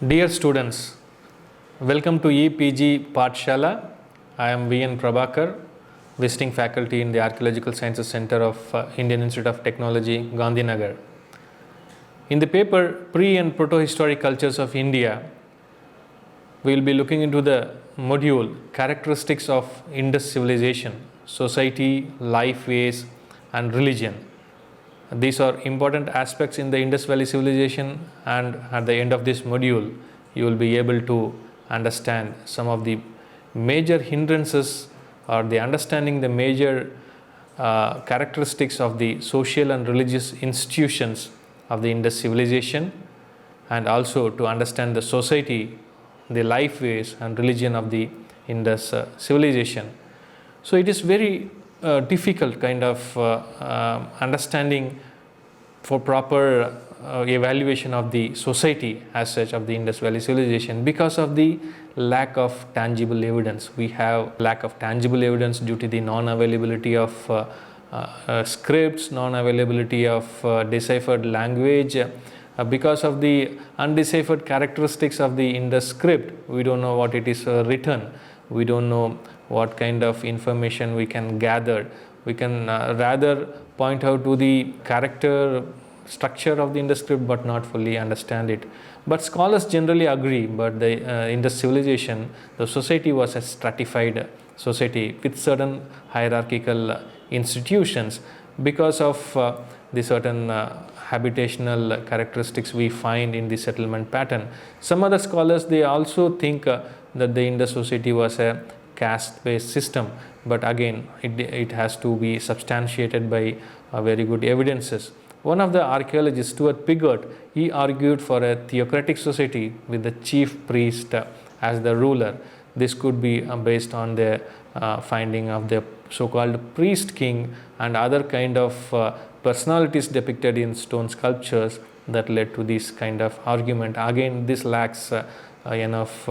Dear students, welcome to EPG Pathshala. I am VN Prabhakar, visiting faculty in the Archaeological Sciences Center of Indian Institute of Technology, Gandhinagar. In the paper Pre- and Protohistoric Cultures of India, we will be looking into the module Characteristics of Indus Civilization, Society, Life Ways and Religion. These are important aspects in the Indus Valley civilization, and at the end of this module you will be able to understand some of the major hindrances or the understanding the major characteristics of the social and religious institutions of the Indus civilization, and also to understand the society, the life ways and religion of the Indus civilization. So it is very difficult kind of understanding for proper evaluation of the society as such of the Indus Valley civilization because of the lack of tangible evidence. We have lack of tangible evidence due to the non-availability of scripts, non-availability of deciphered language. Because of the undeciphered characteristics of the Indus script, we don't know what it is written. We don't know what kind of information we can gather. We can rather point out to the character structure of the Indus script but not fully understand it. But scholars generally agree, but the Indus civilization, the society was a stratified society with certain hierarchical institutions because of the certain habitational characteristics we find in the settlement pattern. Some other scholars, they also think that the Indus society was a caste-based system, but again it has to be substantiated by very good evidences. One of the archaeologists, Stuart Pigott, he argued for a theocratic society with the chief priest as the ruler. This could be based on the finding of the so-called priest king and other kind of personalities depicted in stone sculptures that led to this kind of argument. Again, this lacks enough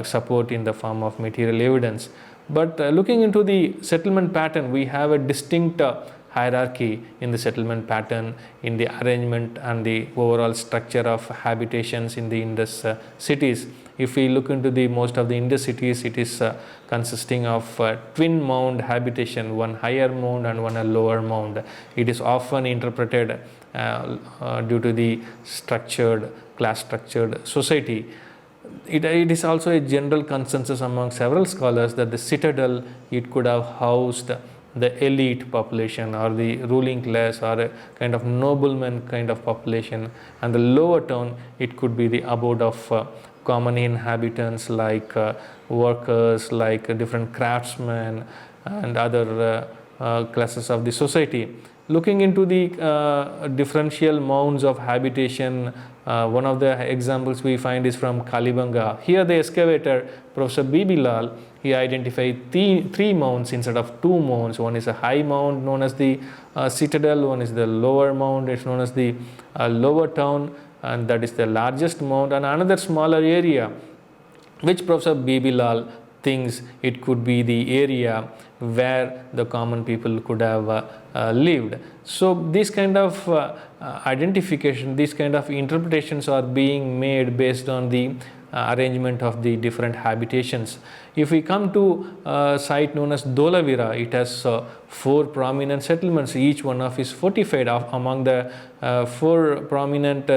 support in the form of material evidence. But looking into the settlement pattern, we have a distinct hierarchy in the settlement pattern, in the arrangement and the overall structure of habitations in the Indus cities. If we look into the most of the Indus cities, it is consisting of twin mound habitation, one higher mound and one a lower mound. It is often interpreted due to the class structured society. It is also a general consensus among several scholars that the citadel, it could have housed the elite population or the ruling class or a kind of nobleman kind of population, and the lower town, it could be the abode of common inhabitants like workers, like different craftsmen and other classes of the society. Looking into the differential mounds of habitation, one of the examples we find is from Kalibanga. Here the excavator, Professor B.B. Lal, he identified three mounds instead of two mounds. One is a high mound known as the citadel, one is the lower mound, it's known as the lower town, and that is the largest mound, and another smaller area which Professor B.B. Lal thinks it could be the area where the common people could have lived. So this kind of identification, these kind of interpretations are being made based on the arrangement of the different habitations. If we come to a site known as Dholavira, it has four prominent settlements, each one of is fortified. Among the four prominent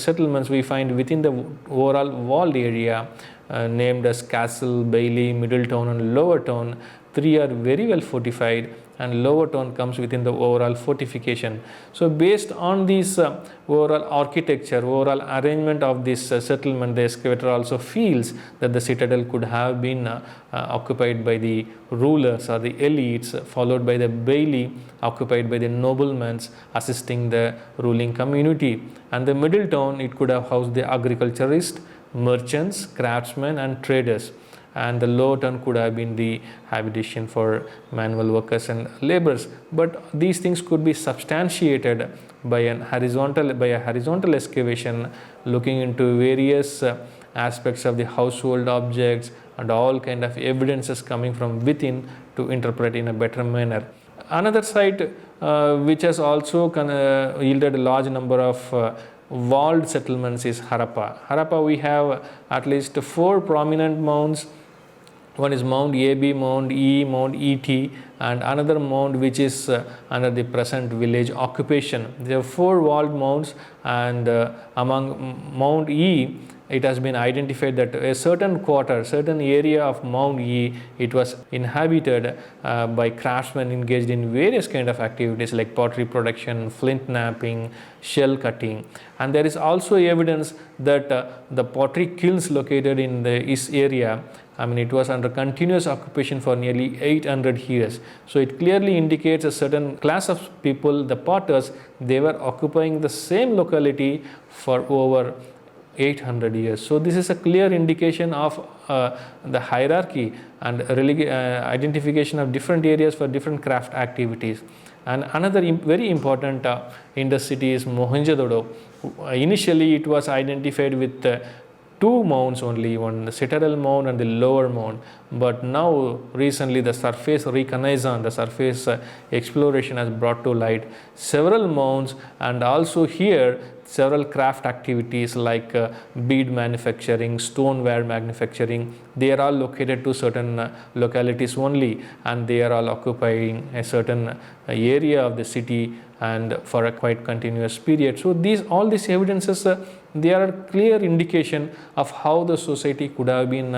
settlements we find within the overall walled area named as Castle, Bailey, Middle Town and Lower Town. Three are very well fortified and Lower Town comes within the overall fortification. So based on this overall architecture, overall arrangement of this settlement, the excavator also feels that the citadel could have been occupied by the rulers or the elites, followed by the bailey occupied by the noblemen assisting the ruling community, and the Middle Town, it could have housed the agriculturists, merchants, craftsmen and traders, and the lower town could have been the habitation for manual workers and laborers. But these things could be substantiated by a horizontal excavation, looking into various aspects of the household objects and all kind of evidences coming from within to interpret in a better manner. Another site which has also yielded a large number of walled settlements is Harappa. Harappa, we have at least 4 prominent mounds. One is Mount AB, Mount E, Mount ET, and another mound which is under the present village occupation. There are 4 walled mounds, and among Mount E, it has been identified that a certain quarter, certain area of Mount E, it was inhabited by craftsmen engaged in various kind of activities like pottery production, flint knapping, shell cutting. And there is also evidence that the pottery kilns located in this area, I mean, it was under continuous occupation for nearly 800 years. So it clearly indicates a certain class of people, the potters, they were occupying the same locality for over 800 years. So this is a clear indication of the hierarchy and identification of different areas for different craft activities. And another very important city is Mohenjo-daro. Initially, it was identified with 2 mounds only, one the citadel mound and the lower mound. But now recently the surface reconnaissance, the surface exploration has brought to light several mounds, and also here several craft activities like bead manufacturing, stoneware manufacturing. They are all located to certain localities only, and they are all occupying a certain area of the city and for a quite continuous period. So all these evidences, they are a clear indication of how the society could have been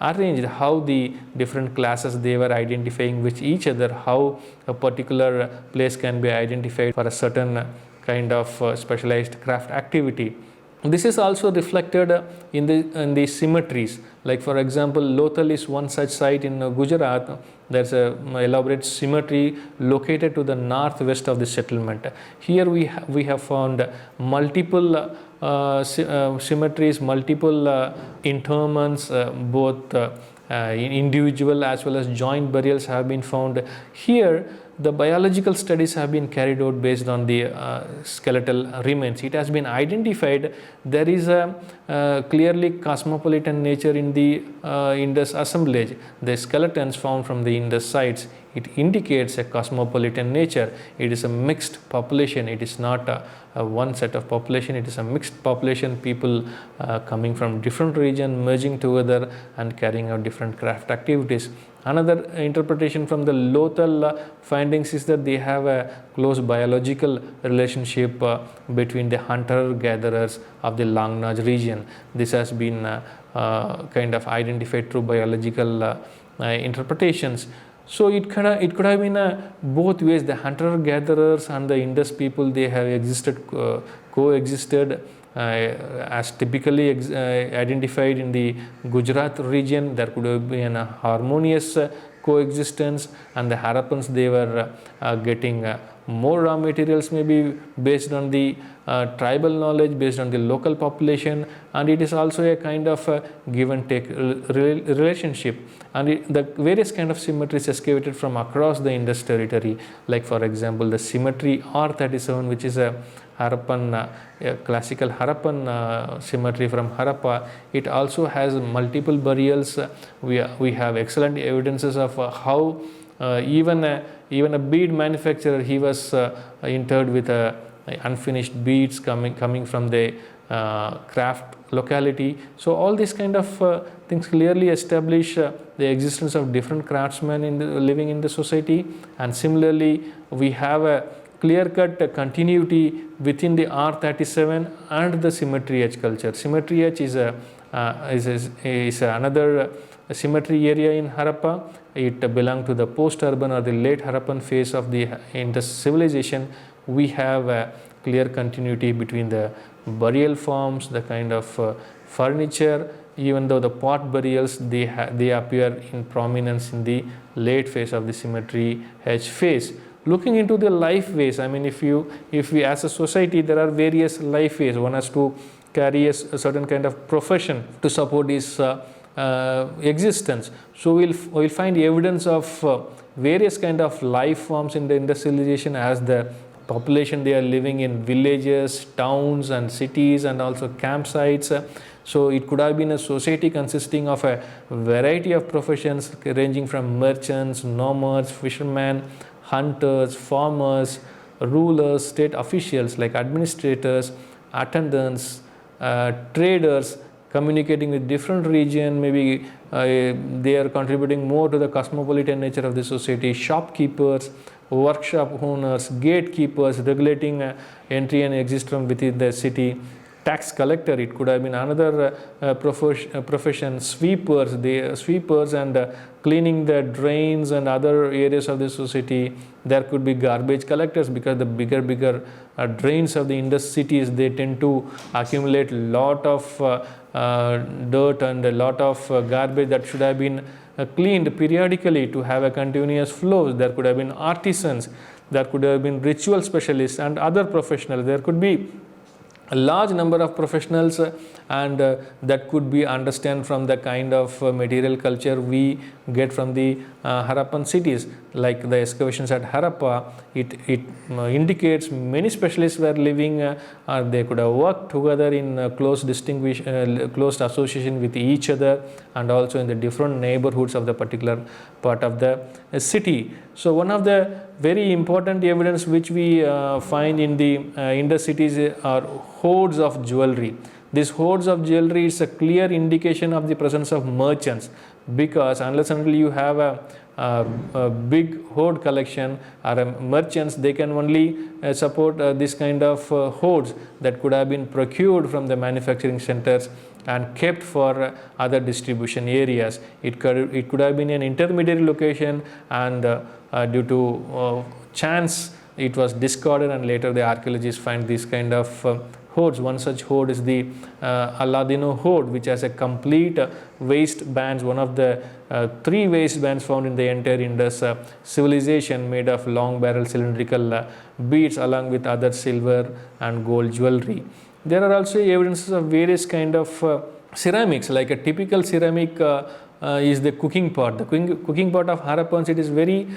arranged, how the different classes they were identifying with each other, how a particular place can be identified for a certain kind of specialized craft activity. This is also reflected in the symmetries. Like for example, Lothal is one such site in Gujarat. There's a elaborate symmetry located to the northwest of the settlement. Here we have found multiple symmetries, multiple interments, both individual as well as joint burials have been found. Here the biological studies have been carried out based on the skeletal remains. It has been identified there is a clearly cosmopolitan nature in the Indus assemblage. The skeletons found from the Indus sites, it indicates a cosmopolitan nature. It is a mixed population. It is not a one set of population. It is a mixed population, people coming from different regions, merging together and carrying out different craft activities. Another interpretation from the Lothal findings is that they have a close biological relationship between the hunter-gatherers of the Langnaj region. This has been kind of identified through biological interpretations. So it could have been both ways. The hunter-gatherers and the Indus people, they have coexisted as typically identified in the Gujarat region. There could have been a harmonious coexistence, and the Harappans, they were getting more raw materials, maybe based on the tribal knowledge, based on the local population, and it is also a kind of a give and take relationship. And the various kind of symmetries excavated from across the Indus territory, like for example the symmetry R37, which is a Harappan, classical Harappan symmetry from Harappa. It also has multiple burials. We have excellent evidences of how even a bead manufacturer, he was interred with unfinished beads coming from the craft locality. So all these kind of things clearly establish the existence of different craftsmen living in the society. And similarly, we have a clear-cut continuity within the R37 and the Symmetry H culture. Symmetry H is another symmetry area in Harappa. It belonged to the post-urban or the late Harappan phase of the Indus civilization. We have a clear continuity between the burial forms, the kind of furniture. Even though the pot burials, they appear in prominence in the late phase of the Symmetry H phase. Looking into the life ways, I mean, if we as a society, there are various life ways. One has to carry a certain kind of profession to support his existence. So we'll find evidence of various kind of life forms in the industrialization, as the population, they are living in villages, towns and cities, and also campsites. So it could have been a society consisting of a variety of professions ranging from merchants, nomads, fishermen, hunters, farmers, rulers, state officials like administrators, attendants, traders communicating with different region, maybe they are contributing more to the cosmopolitan nature of the society, shopkeepers, workshop owners, gatekeepers regulating entry and exit from within the city, tax collector, it could have been another profession, sweepers, sweepers and cleaning the drains and other areas of the society. There could be garbage collectors, because the bigger drains of the Indus cities, they tend to accumulate lot of dirt and a lot of garbage that should have been cleaned periodically to have a continuous flow. There could have been artisans, there could have been ritual specialists and other professionals. There could be a large number of professionals, and that could be understand from the kind of material culture we get from the Harappan cities. Like the excavations at Harappa, it indicates many specialists were living, they could have worked together in close association with each other, and also in the different neighborhoods of the particular part of the city. So one of the very important evidence which we find in the Indus cities are hoards of jewelry. These hoards of jewelry is a clear indication of the presence of merchants, because unless and until you have a big hoard collection or merchants, they can only support this kind of hoards that could have been procured from the manufacturing centers and kept for other distribution areas. It could have been an intermediary location, and due to chance it was discarded, and later the archaeologists find this kind of hoards. One such hoard is the Aladino hoard, which has a complete waistbands, one of the 3 waistbands found in the entire Indus civilization, made of long barrel cylindrical beads along with other silver and gold jewelry. There are also evidences of various kind of ceramics, like a typical ceramic is the cooking pot. The cooking pot of Harappans, it is very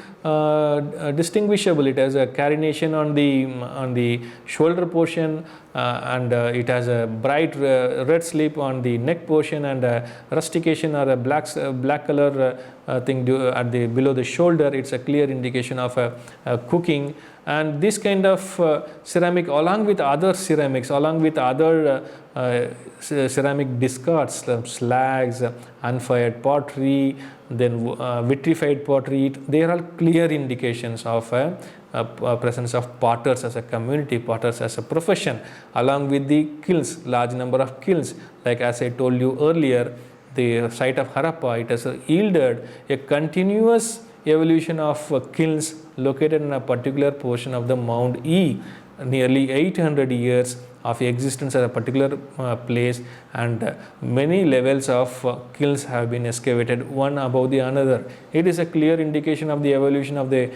distinguishable. It has a carination on the shoulder portion, and it has a bright red slip on the neck portion, and a rustication or a black color thing at the below the shoulder. It's a clear indication of cooking. And this kind of ceramic, along with other ceramics, along with other ceramic discards, slags, unfired pottery, then vitrified pottery, they are all clear indications of presence of potters as a community, potters as a profession, along with the kilns, large number of kilns. Like as I told you earlier, the site of Harappa, it has yielded a continuous evolution of kilns located in a particular portion of the Mount E, nearly 800 years of existence at a particular place, and many levels of kilns have been excavated one above the another. It is a clear indication of the evolution of the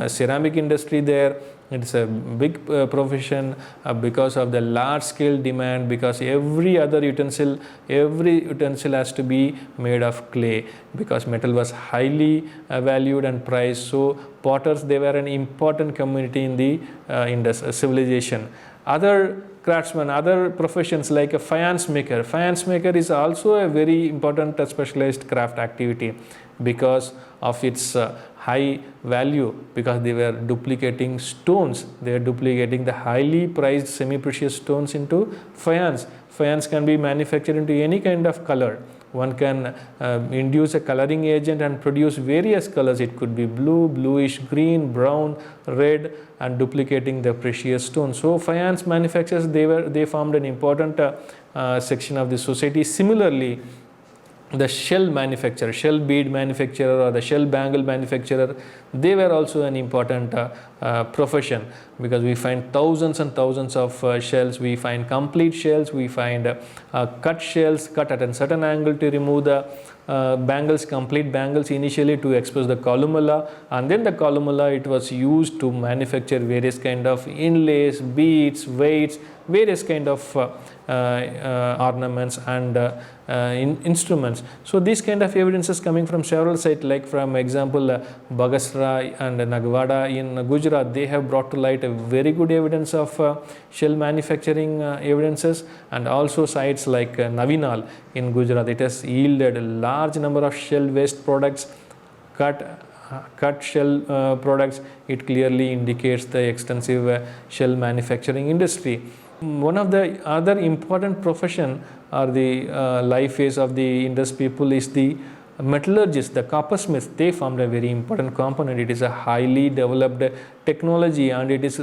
ceramic industry there. It is a big profession because of the large scale demand, because every utensil has to be made of clay, because metal was highly valued and prized. So potters, they were an important community in the Indus civilization. Other craftsmen, other professions like a faience maker. Faience maker is also a very important specialized craft activity because of its high value, because they were duplicating stones. They are duplicating the highly priced semi-precious stones into faience. Faience can be manufactured into any kind of color. One can induce a coloring agent and produce various colors. It could be blue, bluish, green, brown, red, and duplicating the precious stones. So faience manufacturers, they formed an important section of the society. Similarly, the shell manufacturer, shell bead manufacturer, or the shell bangle manufacturer, they were also an important profession, because we find thousands and thousands of shells. We find complete shells, we find cut shells, cut at a certain angle to remove the bangles, complete bangles, initially to expose the columella, and then the columella, it was used to manufacture various kind of inlays, beads, weights, various kind of ornaments and instruments. So these kind of evidences coming from several sites, like from example Bagasra and Nagwada in Gujarat, they have brought to light a very good evidence of shell manufacturing evidences, and also sites like Navinal in Gujarat, it has yielded a large number of shell waste products, cut shell products. It clearly indicates the extensive shell manufacturing industry. One of the other important profession or the life phase of the Indus people is the metallurgists, the coppersmiths. They formed a very important component. It is a highly developed technology, and it is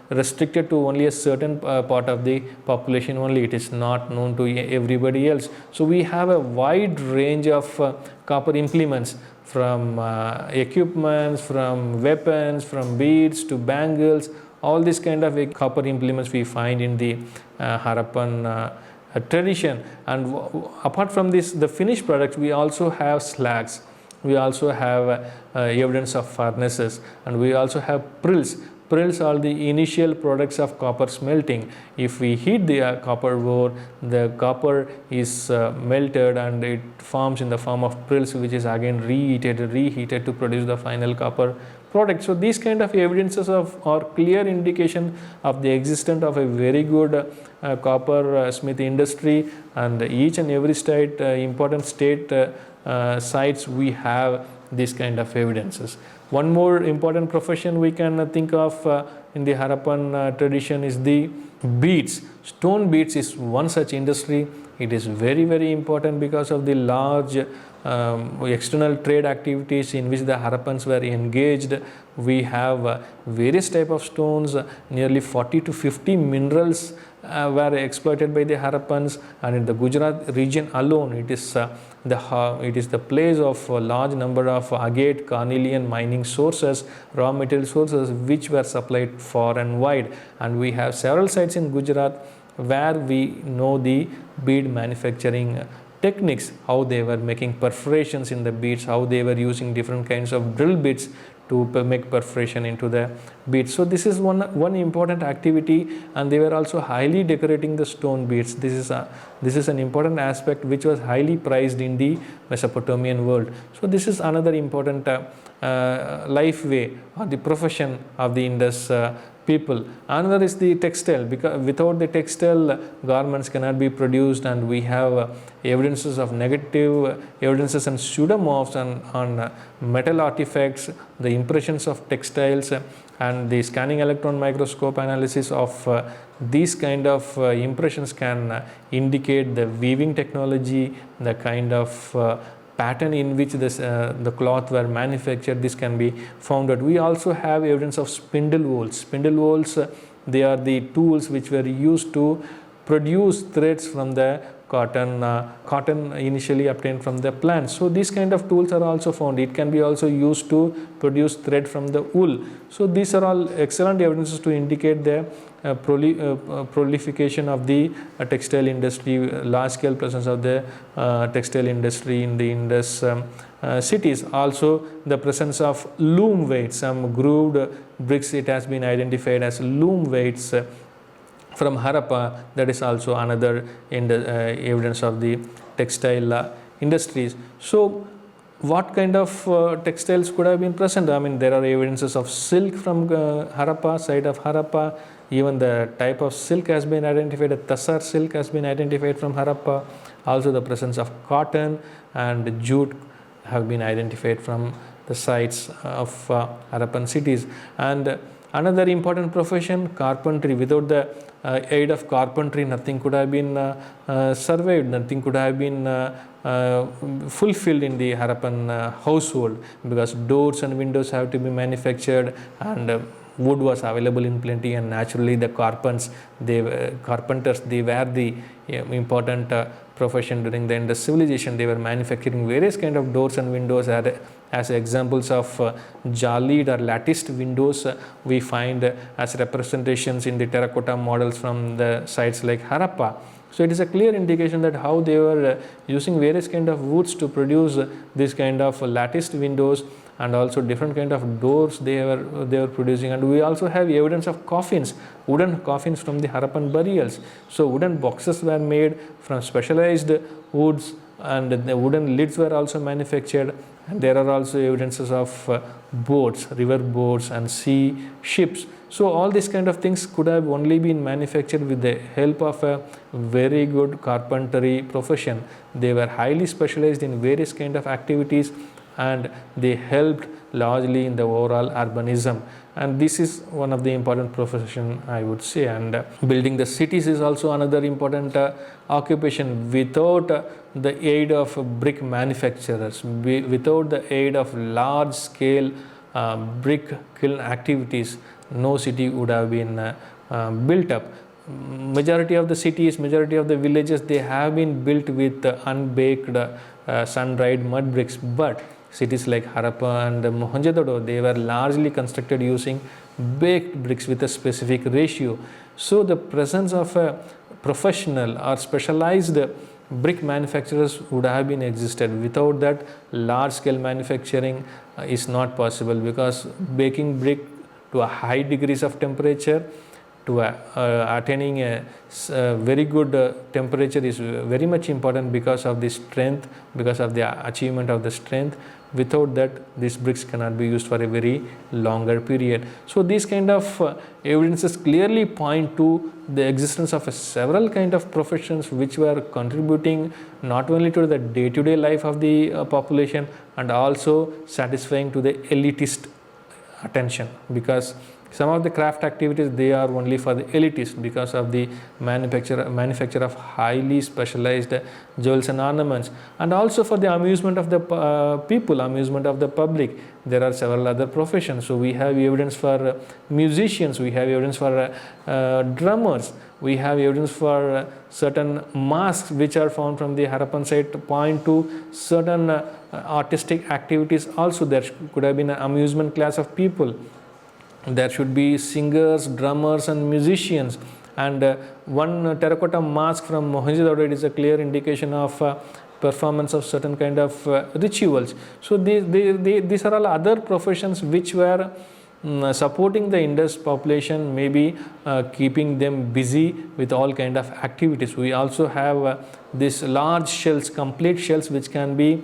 restricted to only a certain part of the population only. It is not known to everybody else. So we have a wide range of copper implements, from equipments, from weapons, from beads to bangles. All these kind of copper implements we find in the Harappan tradition. And apart from this, the finished products, we also have slags, we also have evidence of furnaces, and we also have prills. Prills are the initial products of copper smelting. If we heat the copper ore, the copper is melted and it forms in the form of prills, which is again reheated to produce the final copper product. So these kind of evidences of or clear indication of the existence of a very good copper smith industry, and each and every state, important state sites, we have these kind of evidences. One more important profession we can think of in the Harappan tradition is the beads. Stone beads is one such industry. It is very, very important because of the large external trade activities in which the Harappans were engaged. We have various type of stones, nearly 40 to 50 minerals were exploited by the Harappans, and in the Gujarat region alone, it is the place of a large number of agate, carnelian mining sources, raw material sources, which were supplied far and wide. And we have several sites in Gujarat where we know the bead manufacturing techniques, how they were making perforations in the beads, how they were using different kinds of drill bits to make perforation into the beads. So this is one important activity, and they were also highly decorating the stone beads. This is an important aspect which was highly prized in the Mesopotamian world. So this is another important life way or the profession of the Indus people. Another is the textile, because without the textile, garments cannot be produced, and we have evidences of negative evidences and pseudomorphs on metal artifacts, the impressions of textiles, and the scanning electron microscope analysis of these kind of impressions can indicate the weaving technology, the kind of pattern in which the cloth were manufactured. This can be found out. We also have evidence of spindle wheels. Spindle wheels, they are the tools which were used to produce threads from the cotton initially obtained from the plants. So these kind of tools are also found. It can be also used to produce thread from the wool. So these are all excellent evidences to indicate the proliferation of the textile industry, large scale presence of the textile industry in the Indus cities. Also the presence of loom weights, some grooved bricks, it has been identified as loom weights from Harappa. That is also another evidence of the textile industries. So what kind of textiles could have been present? I mean, there are evidences of silk from Harappa, site of Harappa. Even the type of silk has been identified. A Tassar silk has been identified from Harappa. Also the presence of cotton and jute have been identified from the sites of Harappan cities. And another important profession, carpentry. Without the aid of carpentry, nothing could have been surveyed, nothing could have been fulfilled in the Harappan household, because doors and windows have to be manufactured, and wood was available in plenty, and naturally the carpenters, they were the important profession during the Indus civilization. They were manufacturing various kind of doors and windows. As examples of jallied or latticed windows, we find as representations in the terracotta models from the sites like Harappa. So it is a clear indication that how they were using various kind of woods to produce this kind of latticed windows, and also different kind of doors they were producing. And we also have evidence of coffins, wooden coffins from the Harappan burials. So wooden boxes were made from specialized woods, and the wooden lids were also manufactured. And there are also evidences of boats, river boats and sea ships. So all these kind of things could have only been manufactured with the help of a very good carpentry profession. They were highly specialized in various kind of activities, and they helped largely in the overall urbanism. and this is one of the important profession, I would say. And building the cities is also another important occupation. Without the aid of brick manufacturers, without the aid of large scale brick kiln activities, no city would have been built up. Majority of the cities, majority of the villages, they have been built with unbaked sun-dried mud bricks, but cities like Harappa and Mohenjo-daro, they were largely constructed using baked bricks with a specific ratio. So the presence of a professional or specialized brick manufacturers would have been existed. Without that, large scale manufacturing is not possible, because baking brick to a high degrees of temperature, to attaining a very good temperature is very much important because of the strength, because of the achievement of the strength. Without that, these bricks cannot be used for a very longer period. So these kind of evidences clearly point to the existence of several kind of professions which were contributing not only to the day-to-day life of the population, and also satisfying to the elitist attention, because some of the craft activities, they are only for the elitists because of the manufacture of highly specialized jewels and ornaments, and also for the amusement of the people, amusement of the public. There are several other professions. So we have evidence for musicians, we have evidence for drummers, we have evidence for certain masks which are found from the Harappan site to point to certain artistic activities. Also there could have been an amusement class of people. There should be singers, drummers and musicians. And one terracotta mask from Mohenjo-daro is a clear indication of performance of certain kind of rituals. So these are all other professions which were supporting the Indus population, maybe keeping them busy with all kind of activities. We also have these large shells, complete shells, which can be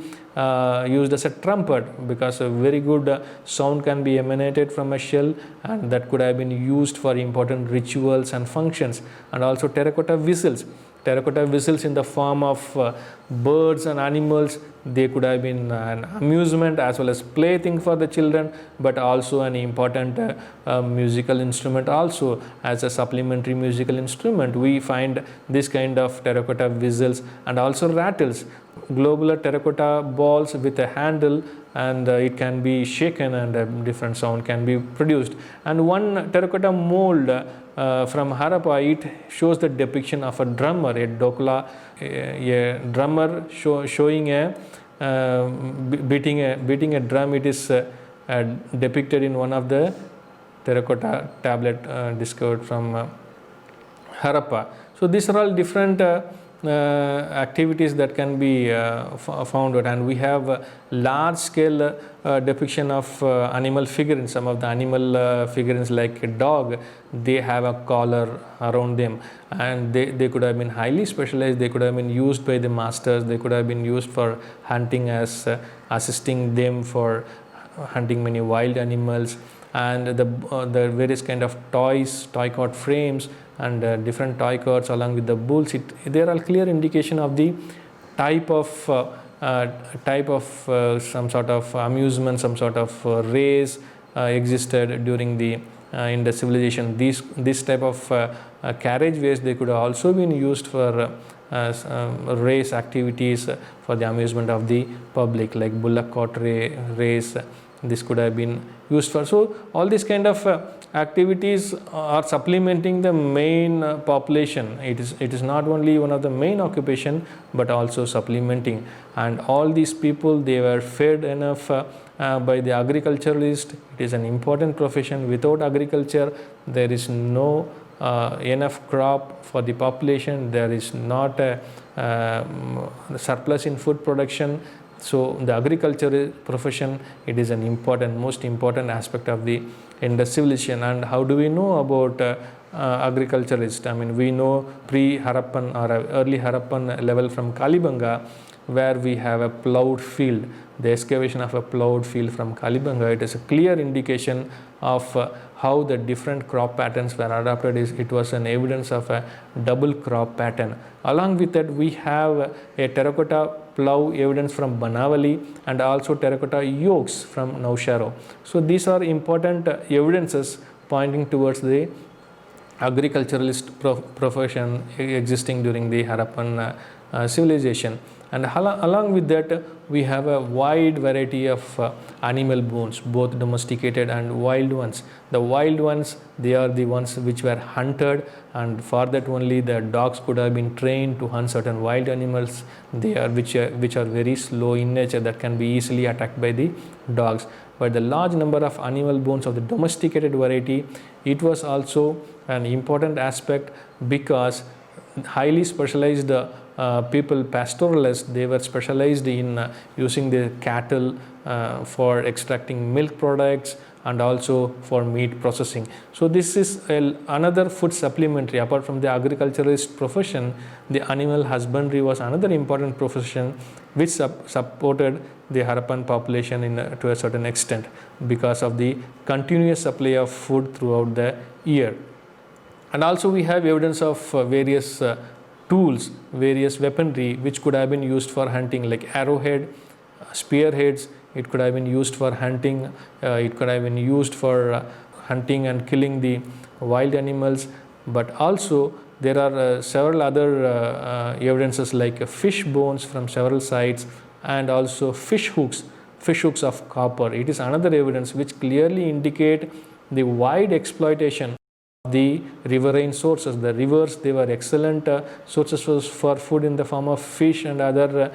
used as a trumpet, because a very good sound can be emanated from a shell, and that could have been used for important rituals and functions. And also terracotta whistles in the form of birds and animals. They could have been an amusement as well as plaything for the children, but also an important musical instrument. Also as a supplementary musical instrument, we find this kind of terracotta whistles, and also rattles, globular terracotta balls with a handle, and it can be shaken and a different sound can be produced. And one terracotta mold from Harappa, it shows the depiction of a drummer, a dokla, a drummer showing a beating a drum. It is depicted in one of the terracotta tablet discovered from Harappa. So these are all different activities that can be found out. And we have large scale depiction of animal figurines. Some of the animal figurines, like a dog, they have a collar around them, and they could have been highly specialized. They could have been used by the masters. They could have been used for hunting, as assisting them for hunting many wild animals. And the various kind of toys, toy cart frames, and different toy carts along with the bulls, they are all clear indication of the type of some sort of amusement, some sort of race existed during the in the civilization. This type of carriageways, they could have also been used for race activities for the amusement of the public, like bullock cart race. This could have been used for. So all these kind of activities are supplementing the main population. It is not only one of the main occupation, but also supplementing. And all these people, they were fed enough by the agriculturalist. It is an important profession. Without agriculture, there is no enough crop for the population. There is not a surplus in food production. So the agriculture profession, it is an important, most important aspect of the Indus civilization. And how do we know about agriculturalists? I mean, we know pre-Harappan or early Harappan level from Kalibanga, where we have a plowed field. The excavation of a plowed field from Kalibanga, it is a clear indication of how the different crop patterns were adopted. It was an evidence of a double crop pattern. Along with that, we have a terracotta plough evidence from Banavali, and also terracotta yokes from Nausharo. So these are important evidences pointing towards the agriculturalist profession existing during the Harappan civilization. And along with that, we have a wide variety of animal bones, both domesticated and wild ones. The wild ones, they are the ones which were hunted, and for that only the dogs could have been trained to hunt certain wild animals. They are which are very slow in nature, that can be easily attacked by the dogs. But the large number of animal bones of the domesticated variety, it was also an important aspect, because highly specialized people, pastoralists, they were specialized in using the cattle for extracting milk products and also for meat processing. So this is another food supplementary. Apart from the agriculturalist profession, the animal husbandry was another important profession which supported the Harappan population to a certain extent, because of the continuous supply of food throughout the year. And also we have evidence of various tools, various weaponry which could have been used for hunting, like arrowhead, spearheads. It could have been used for hunting, it could have been used for hunting and killing the wild animals. But also there are several other evidences, like fish bones from several sites, and also fish hooks of copper. It is another evidence which clearly indicate the wide exploitation of the riverine sources. The rivers, they were excellent sources for food in the form of fish and other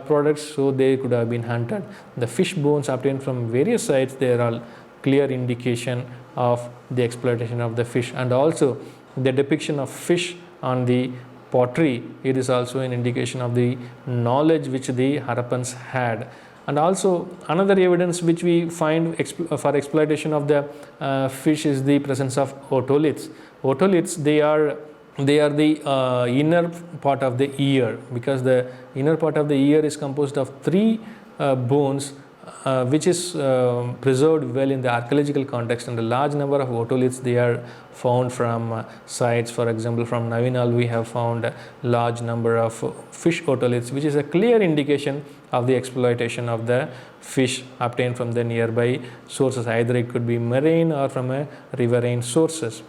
products, so they could have been hunted. The fish bones obtained from various sites, they are all clear indication of the exploitation of the fish. And also the depiction of fish on the pottery, it is also an indication of the knowledge which the Harappans had. And also another evidence which we find for exploitation of the fish is the presence of otoliths. Otoliths, they are the inner part of the ear, because the inner part of the ear is composed of three bones which is preserved well in the archaeological context, and a large number of otoliths, they are found from sites. For example, from Navinal we have found a large number of fish otoliths, which is a clear indication of the exploitation of the fish obtained from the nearby sources. Either it could be marine or from a riverine sources.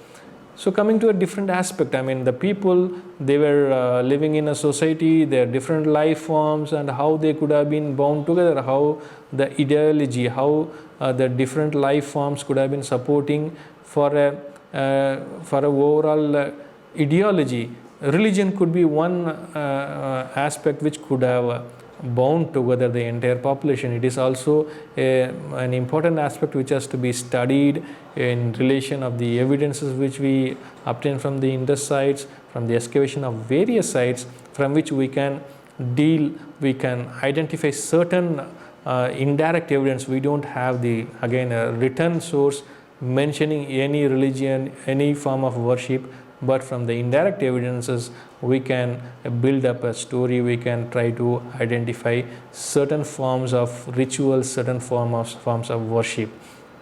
So coming to a different aspect, I mean, the people, they were living in a society, their different life forms, and how they could have been bound together, how the ideology, how the different life forms could have been supporting for a overall ideology. Religion could be one aspect which could have bound together the entire population. It is also an important aspect which has to be studied in relation of the evidences which we obtain from the Indus sites, from the excavation of various sites, from which we can identify certain indirect evidence. We don't have the, again, a written source mentioning any religion, any form of worship, but from the indirect evidences we can build up a story. We can try to identify certain forms of rituals, certain forms of worship.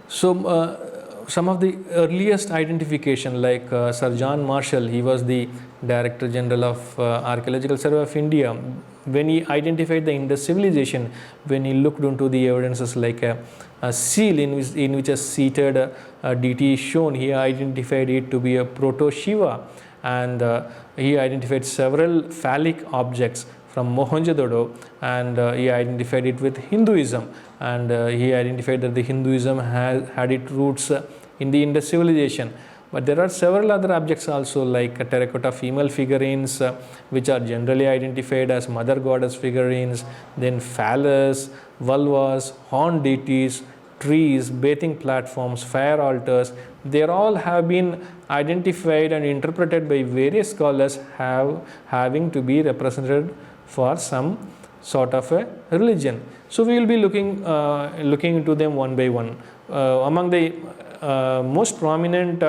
So some of the earliest identification, like Sir John Marshall, he was the Director General of Archaeological Survey of India. When he identified the Indus civilization, when he looked into the evidences like a seal in which a seated deity is shown, he identified it to be a proto-Shiva, and he identified several phallic objects from Mohenjo-daro, and he identified it with Hinduism, and he identified that the Hinduism had its roots in the Indus civilization. But there are several other objects also, like terracotta female figurines, which are generally identified as mother goddess figurines, then phallus, vulvas, horned deities, trees, bathing platforms, fire altars. They all have been identified and interpreted by various scholars having to be represented for some sort of a religion. So we will be looking into them one by one. Among the most prominent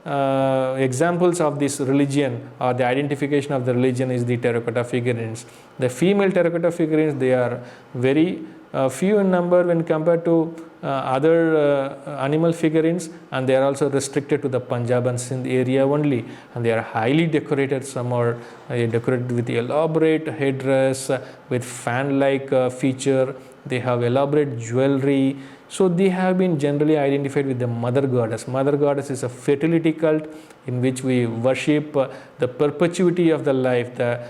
examples of this religion, or the identification of the religion, is the terracotta figurines. The female terracotta figurines, they are very few in number when compared to other animal figurines, and they are also restricted to the Punjab and Sindh area only, and they are highly decorated. Some are decorated with elaborate headdress, with fan-like feature. They have elaborate jewelry. So they have been generally identified with the mother goddess. Mother goddess is a fertility cult in which we worship the perpetuity of the life, the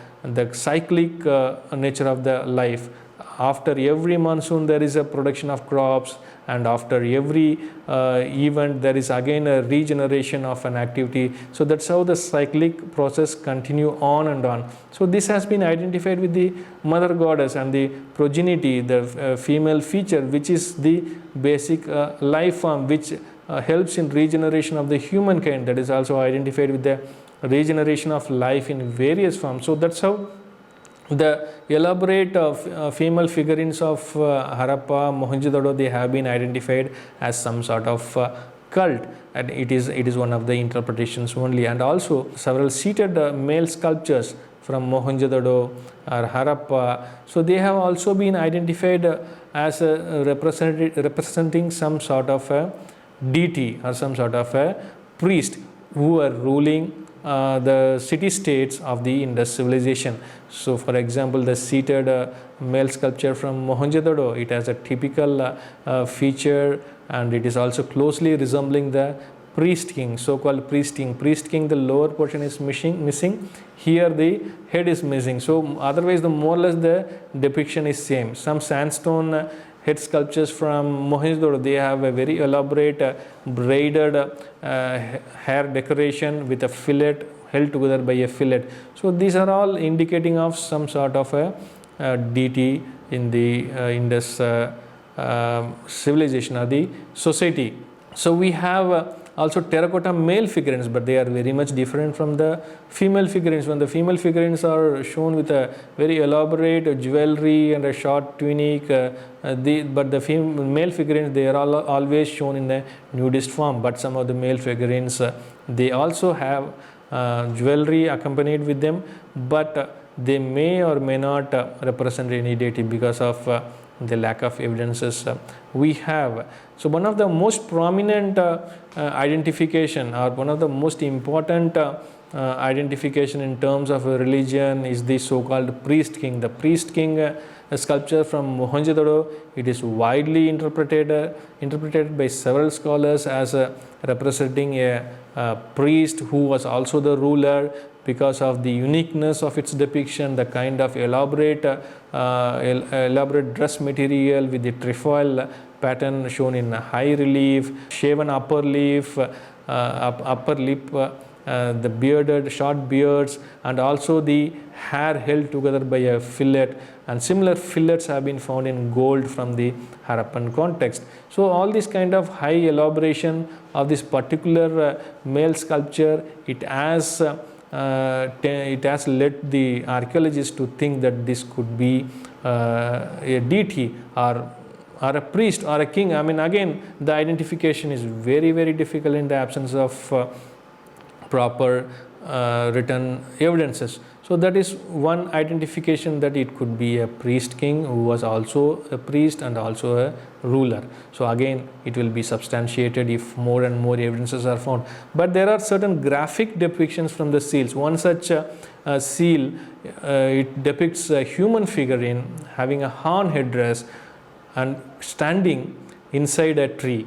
cyclic nature of the life. After every monsoon there is a production of crops, and after every event there is again a regeneration of an activity. So that's how the cyclic process continue on and on. So this has been identified with the mother goddess, and the progeny, the female feature, which is the basic life form which helps in regeneration of the humankind, that is also identified with the regeneration of life in various forms. So that's how the elaborate female figurines of Harappa, Mohenjo-daro, they have been identified as some sort of cult, and it is one of the interpretations only. And also several seated male sculptures from Mohenjo-daro or Harappa, so they have also been identified as representing some sort of a deity or some sort of a priest who are ruling the city-states of the Indus civilization. So for example, the seated male sculpture from Mohenjo-daro, it has a typical feature, and it is also closely resembling the priest king, so-called priest king. Priest king, the lower portion is missing. Here the head is missing. So otherwise, the more or less the depiction is same. Some sandstone head sculptures from Mohenjo-daro, they have a very elaborate braided hair decoration with a fillet held together by a fillet. So these are all indicating of some sort of a deity in the Indus civilization or the society. So we have also terracotta male figurines, but they are very much different from the female figurines. When the female figurines are shown with a very elaborate jewelry and a short tunic, but the male figurines, they are always shown in a nudist form. But some of the male figurines, they also have jewelry accompanied with them, but they may or may not represent any deity because of the lack of evidences we have. So one of the most prominent identification, or one of the most important identification in terms of a religion, is the so-called priest king. The priest king sculpture from Mohenjo-daro, it is widely interpreted by several scholars as representing a priest who was also the ruler, because of the uniqueness of its depiction, the kind of elaborate dress material with the trefoil pattern shown in high relief, shaven upper lip, the bearded short beards, and also the hair held together by a fillet, and similar fillets have been found in gold from the Harappan context. So all this kind of high elaboration of this particular male sculpture, it has led the archaeologists to think that this could be a deity or a priest or a king. I mean, again, the identification is very, very difficult in the absence of proper written evidences. So that is one identification, that it could be a priest king who was also a priest and also a ruler. So again, it will be substantiated if more and more evidences are found. But there are certain graphic depictions from the seals. One such seal, it depicts a human figurine having a horn headdress and standing inside a tree.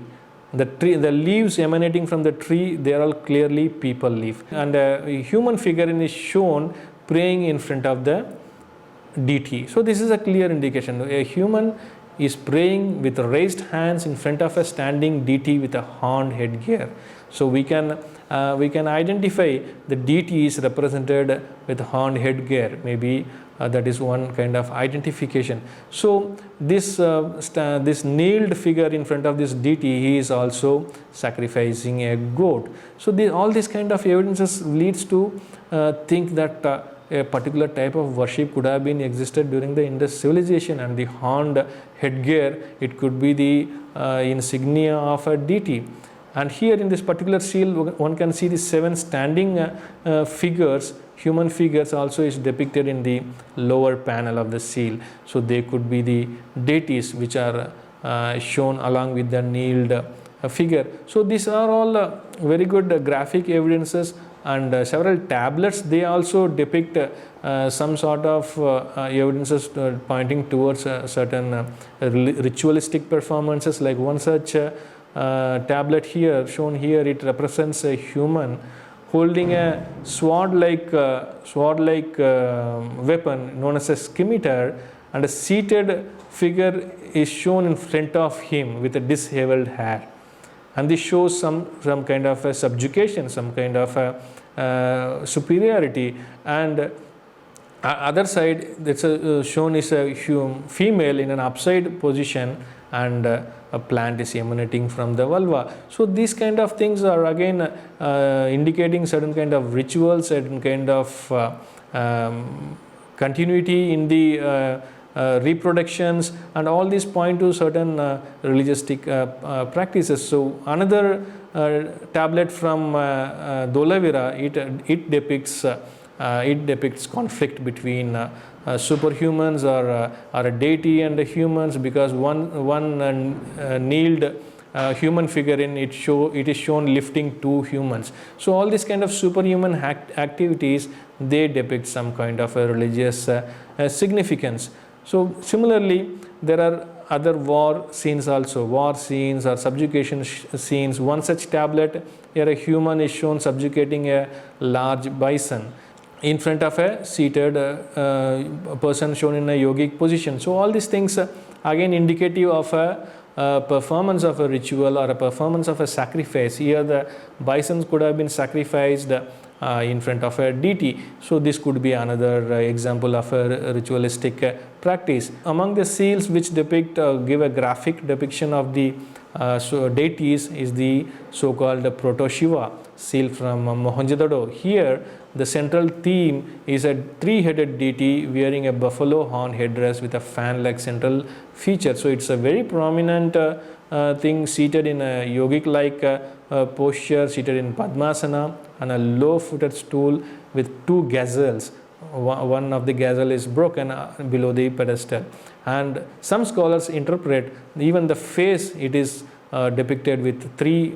The leaves emanating from the tree, they are all clearly peepal leaf. And a human figurine is shown praying in front of the deity. So this is a clear indication. A human is praying with raised hands in front of a standing deity with a horned headgear. So we can identify the deity is represented with horned headgear. Maybe that is one kind of identification. So this nailed figure in front of this deity, he is also sacrificing a goat. So all these kind of evidences leads to think that a particular type of worship could have been existed during the Indus civilization, and the horned headgear, it could be the insignia of a deity. And here in this particular seal, one can see the 7 standing figures, human figures also is depicted in the lower panel of the seal. So they could be the deities which are shown along with the kneeled figure. So these are all very good graphic evidences, and several tablets, they also depict some sort of evidences pointing towards certain ritualistic performances. Like one such tablet here, shown here, it represents a human holding a sword-like weapon known as a scimitar, and a seated figure is shown in front of him with a disheveled hair. And this shows some kind of a subjugation, some kind of a superiority. And other side, that's shown is a female in an upside position, and a plant is emanating from the vulva. So these kind of things are again indicating certain kind of rituals, certain kind of continuity in the reproductions, and all these point to certain religioustic practices. So another tablet from Dholavira, it depicts conflict between superhumans or a deity and the humans, because one kneeled human figure in it is shown lifting 2 humans. So all these kind of superhuman activities, they depict some kind of a religious significance. So similarly, there are other war scenes also, war scenes or subjugation scenes. One such tablet, here a human is shown subjugating a large bison in front of a seated person shown in a yogic position. So all these things again indicative of a performance of a ritual or a performance of a sacrifice. Here the bisons could have been sacrificed in front of a deity. So this could be another example of a ritualistic practice. Among the seals which depict give a graphic depiction of the deities is the so-called Proto-Shiva seal from Mohenjo-daro. Here the central theme is a 3-headed deity wearing a buffalo horn headdress with a fan-like central feature. So it's a very prominent thing, seated in a yogic-like posture, seated in Padmasana, on a low-footed stool with 2 gazelles. One of the gazelle is broken below the pedestal. And some scholars interpret even the face, it is depicted with 3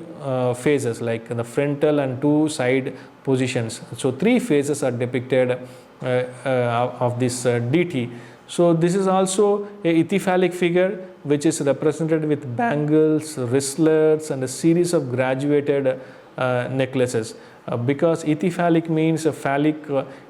phases, like the frontal and 2 side positions. So 3 phases are depicted of this deity. So this is also a ithyphallic figure which is represented with bangles, wristlets, and a series of graduated necklaces. Because ithyphallic means a phallic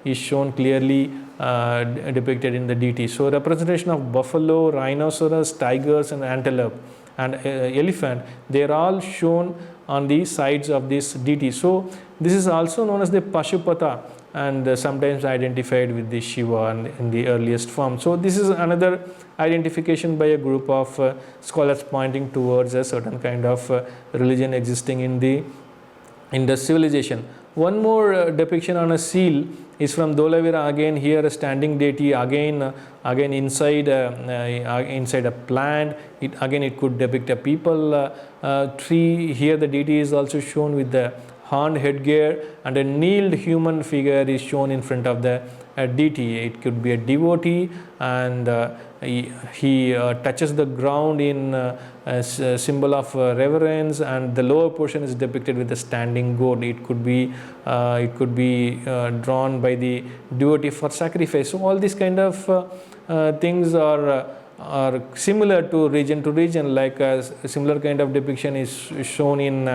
is shown clearly depicted in the deity. So representation of buffalo, rhinoceros, tigers, and antelope and elephant, they are all shown on the sides of this deity. So this is also known as the Pashupata, and sometimes identified with the Shiva in the earliest form. So this is another identification by a group of scholars pointing towards a certain kind of religion existing in the civilization. One more depiction on a seal is from Dholavira. Again here a standing deity, again inside a plant. It could depict a people tree. Here the deity is also shown with the horned headgear, and a kneeled human figure is shown in front of the deity. It could be a devotee, and he touches the ground in a symbol of reverence, and the lower portion is depicted with a standing goat. It could be drawn by the devotee for sacrifice. So all these kind of things are similar to region, like a similar kind of depiction is shown in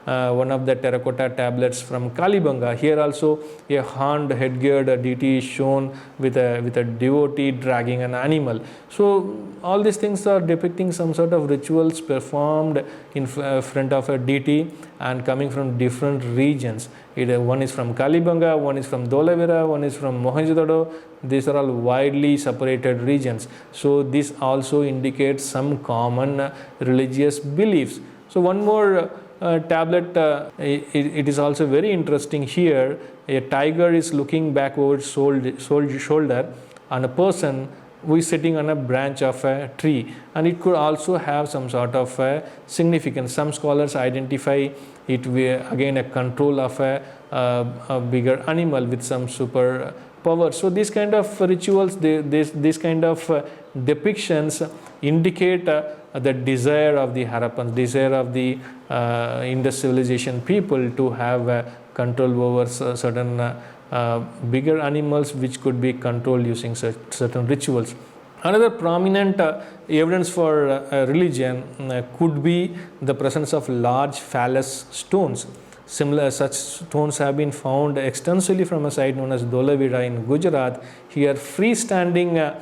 one of the terracotta tablets from Kalibanga. Here also a horned headgeared deity is shown with a devotee dragging an animal. So all these things are depicting some sort of rituals performed in front of a deity and coming from different regions. One is from Kalibanga, one is from Dholavira, one is from Mohenjo-daro. These are all widely separated regions. So this also indicates some common religious beliefs. So one more tablet, it is also very interesting here. A tiger is looking back over its shoulder, and a person who is sitting on a branch of a tree, and it could also have some sort of significance. Some scholars identify it with again a control of a bigger animal with some super power. So these kind of rituals, this kind of depictions indicate the desire of the Harappans, desire of the Indus civilization people to have control over certain bigger animals, which could be controlled using certain rituals. Another prominent evidence for religion could be the presence of large phallus stones. Similar such stones have been found extensively from a site known as Dholavira in Gujarat. Here, freestanding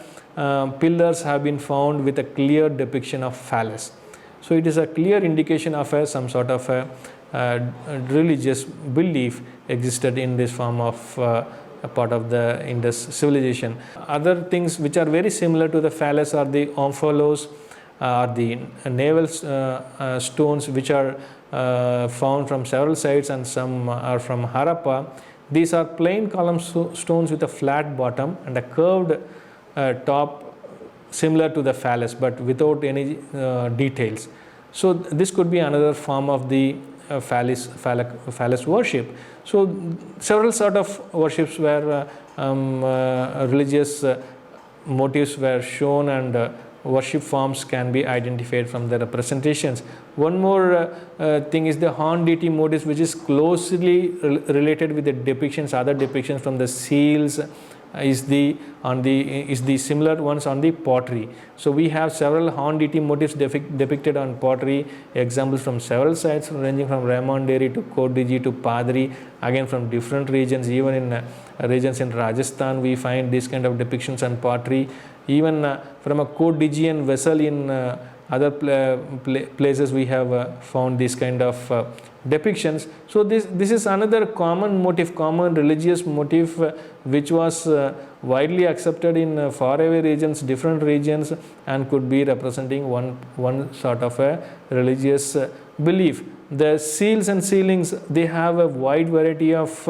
pillars have been found with a clear depiction of phallus. So it is a clear indication of some sort of a religious belief existed in this form of a part of the Indus civilization. Other things which are very similar to the phallus are the omphalos, or the navel stones, which are found from several sites, and some are from Harappa. These are plain column stones with a flat bottom and a curved top, similar to the phallus but without any details. So this could be another form of the phallus worship. So several sort of worships where religious motives were shown, and worship forms can be identified from the representations. One more thing is the horn deity motifs, which is closely related with the depictions, other depictions from the seals, is the similar ones on the pottery. So we have several horn deity motifs depicted on pottery, examples from several sites ranging from Ramanderi to Kodiji to Padri, again from different regions. Even in regions in Rajasthan we find this kind of depictions on pottery. Even from a Kodijian vessel in other places we have found this kind of depictions. So this is another common motif, common religious motif, which was widely accepted in faraway regions, different regions, and could be representing one sort of a religious belief. The seals and sealings, they have a wide variety of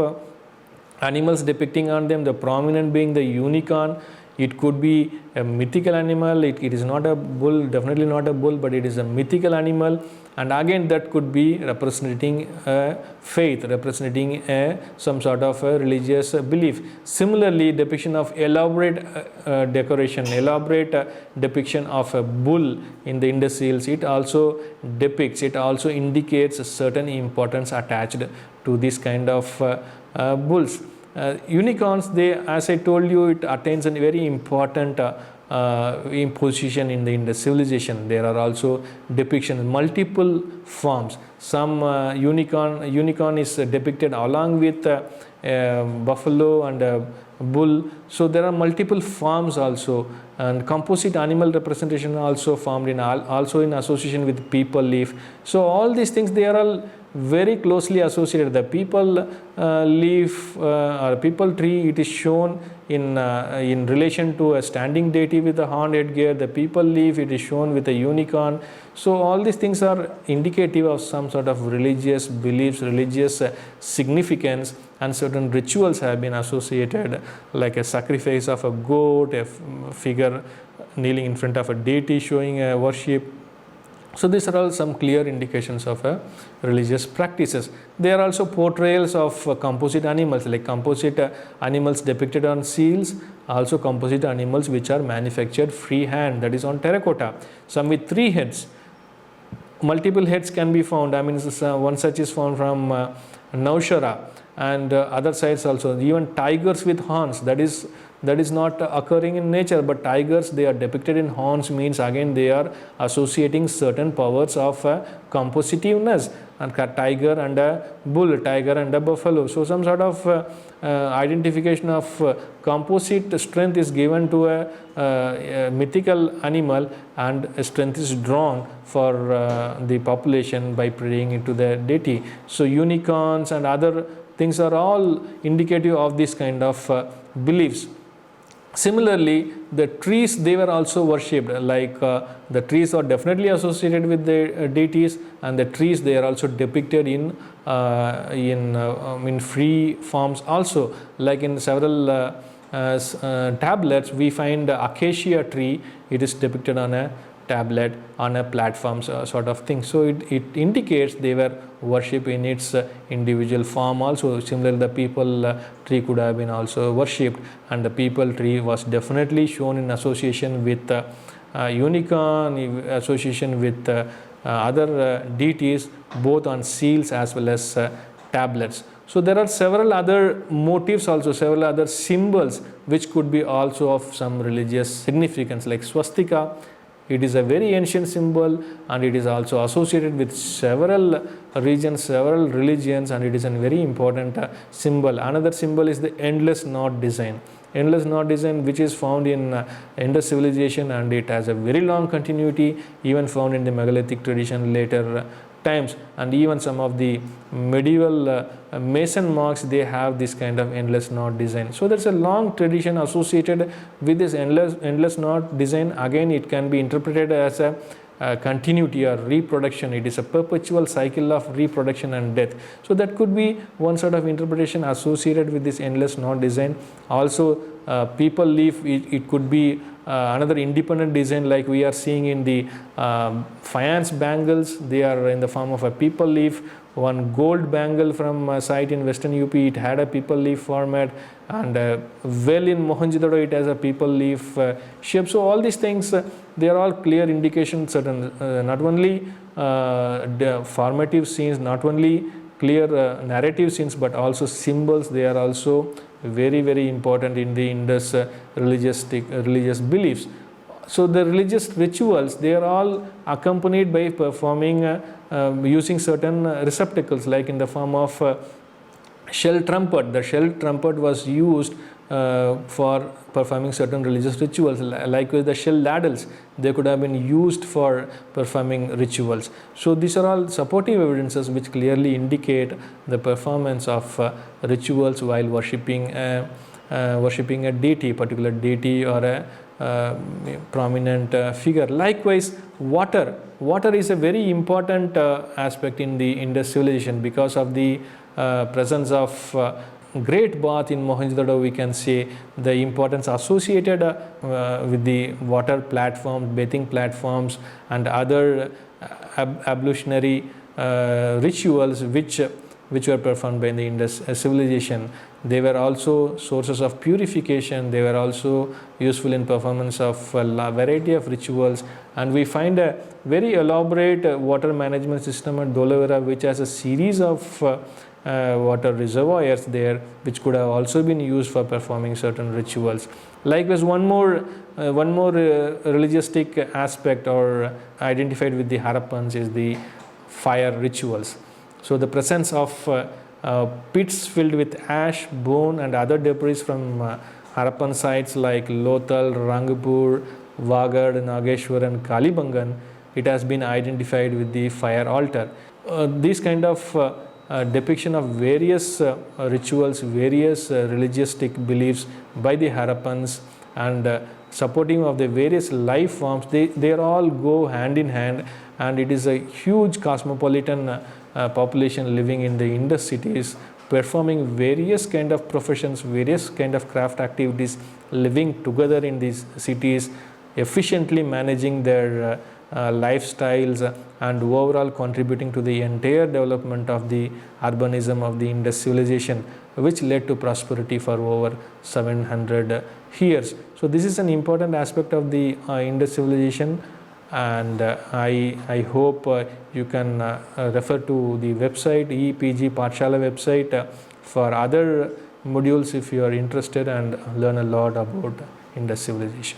animals depicting on them, the prominent being the unicorn. It could be a mythical animal. It is not a bull, definitely not a bull, but it is a mythical animal. And again, that could be representing a faith, representing some sort of a religious belief. Similarly, depiction of elaborate decoration, elaborate depiction of a bull in the Indus seals, it also depicts, it also indicates a certain importance attached to this kind of bulls. Unicorns, they, as I told you, it attains a very important position in the Indus civilization. There are also depictions, multiple forms. Some unicorn is depicted along with buffalo and bull. So there are multiple forms also, and composite animal representation also formed in also in association with people leaf. So all these things, they are all very closely associated. The people leaf or people tree, it is shown in relation to a standing deity with a horned headgear. The people leaf, it is shown with a unicorn. So all these things are indicative of some sort of religious beliefs, religious significance, and certain rituals have been associated, like a sacrifice of a goat, a figure kneeling in front of a deity showing a worship. So these are all some clear indications of religious practices. There are also portrayals of composite animals, like composite animals depicted on seals, also composite animals which are manufactured freehand, that is on terracotta. Some with 3 heads. Multiple heads can be found. I mean, one such is found from Naushara, and other sites also. Even tigers with horns, that is not occurring in nature, but tigers, they are depicted in horns, means again they are associating certain powers of compositiveness, and tiger and a bull, tiger and a buffalo. So some sort of identification of composite strength is given to a mythical animal, and a strength is drawn for the population by praying into the deity. So unicorns and other things are all indicative of this kind of beliefs. Similarly, the trees, they were also worshipped, like the trees are definitely associated with the deities, and the trees, they are also depicted in free forms also, like in several tablets, we find acacia tree, it is depicted on a tablet, on a platform sort of thing. So it indicates they were worship in its individual form also. Similarly, the people tree could have been also worshipped, and the people tree was definitely shown in association with unicorn, association with other deities, both on seals as well as tablets. So there are several other motifs also, several other symbols which could be also of some religious significance, like swastika. It is a very ancient symbol, and it is also associated with several regions, several religions, and it is a very important symbol. Another symbol is the endless knot design. Endless knot design, which is found in Indus civilization, and it has a very long continuity, even found in the megalithic tradition later times, and even some of the medieval mason marks, they have this kind of endless knot design. So there's a long tradition associated with this endless knot design. Again, it can be interpreted as a continuity or reproduction. It is a perpetual cycle of reproduction and death. So that could be one sort of interpretation associated with this endless knot design. Also, people leaf, it could be another independent design, like we are seeing in the faience bangles. They are in the form of a people leaf. One gold bangle from a site in Western UP, it had a people leaf format, and well in Mohenjo-daro it has a people leaf shape. So all these things, they are all clear indications, certain not only the formative scenes, not only clear narrative scenes, but also symbols. They are also very, very important in the Indus religious beliefs. So the religious rituals, they are all accompanied by performing using certain receptacles, like in the form of shell trumpet. The shell trumpet was used for performing certain religious rituals. Likewise, the shell ladles, they could have been used for performing rituals. So these are all supportive evidences which clearly indicate the performance of rituals while worshipping a deity, particular deity, or a prominent figure. Likewise, water is a very important aspect in the Indus civilization. Because of the presence of great bath in Mohenjo-daro, we can say the importance associated with the water platform, bathing platforms, and other ablutionary rituals which were performed by the Indus civilization. They were also sources of purification. They were also useful in performance of a variety of rituals. And we find a very elaborate water management system at Dholavira, which has a series of water reservoirs there, which could have also been used for performing certain rituals. Likewise, one more religioustic aspect or identified with the Harappans is the fire rituals. So the presence of pits filled with ash, bone, and other debris from Harappan sites like Lothal, Rangpur, Wagad, Nageshwar, and Kalibangan, it has been identified with the fire altar. These kind of depiction of various rituals, various religioustic beliefs by the Harappans, and supporting of the various life forms, they all go hand in hand, and it is a huge cosmopolitan population living in the Indus cities, performing various kind of professions, various kind of craft activities, living together in these cities, efficiently managing their lifestyles, and overall contributing to the entire development of the urbanism of the Indus civilization, which led to prosperity for over 700 years. So this is an important aspect of the Indus civilization, and I hope you can refer to the website, EPG Pathshala website, for other modules if you are interested and learn a lot about Indus civilization.